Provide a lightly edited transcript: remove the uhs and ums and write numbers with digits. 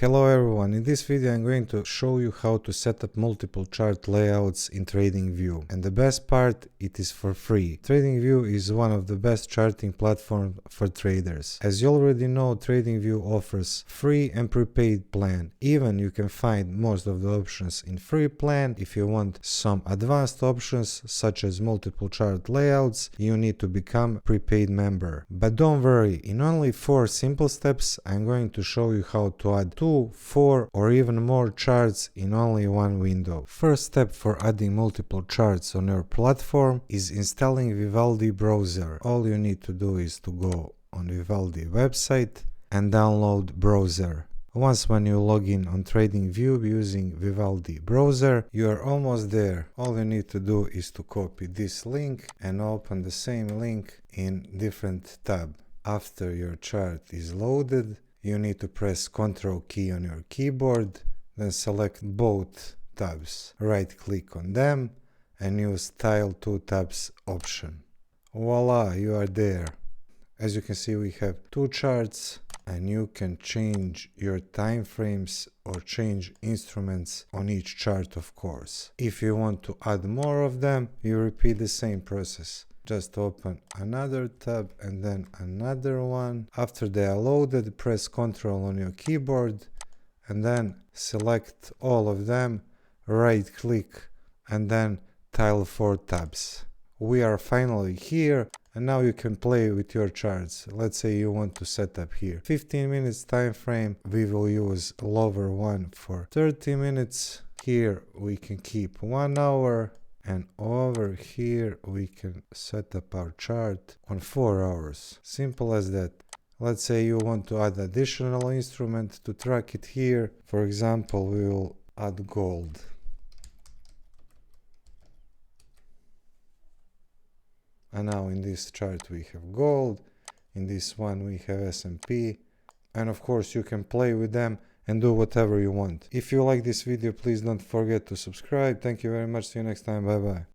Hello everyone, in this video I'm going to show you how to set up multiple chart layouts in TradingView. And the best part, it is for free. TradingView is one of the best charting platforms for traders. As you already know, TradingView offers free and prepaid plan. Even you can find most of the options in free plan. If you want some advanced options such as multiple chart layouts, you need to become prepaid member. But don't worry, in only 4 simple steps I'm going to show you how to add 2, 4 or even more charts in only one window. First step for adding multiple charts on your platform is installing Vivaldi browser. All you need to do is to go on Vivaldi website and download browser. Once when you log in on TradingView using Vivaldi browser, you are almost there. All you need to do is to copy this link and open the same link in different tab. After your chart is loaded, you need to press Ctrl key on your keyboard, then select both tabs. Right click on them and use Tile 2 tabs option. Voila, you are there. As you can see, we have 2 charts and you can change your time frames or change instruments on each chart, of course. If you want to add more of them, you repeat the same process. Just open another tab and then another one. After they are loaded, press Ctrl on your keyboard and then select all of them, right click and then Tile 4 tabs. We are finally here and now you can play with your charts. Let's say you want to set up here 15 minutes time frame. We will use lower one for 30 minutes. Here we can keep 1 hour. And over here we can set up our chart on 4 hours. Simple as that. Let's say you want to add additional instrument to track it here. For example, we will add gold. And now in this chart we have gold. In this one we have S&P. And of course you can play with them and do whatever you want. If you like this video, please don't forget to subscribe. Thank you very much. See you next time. Bye bye.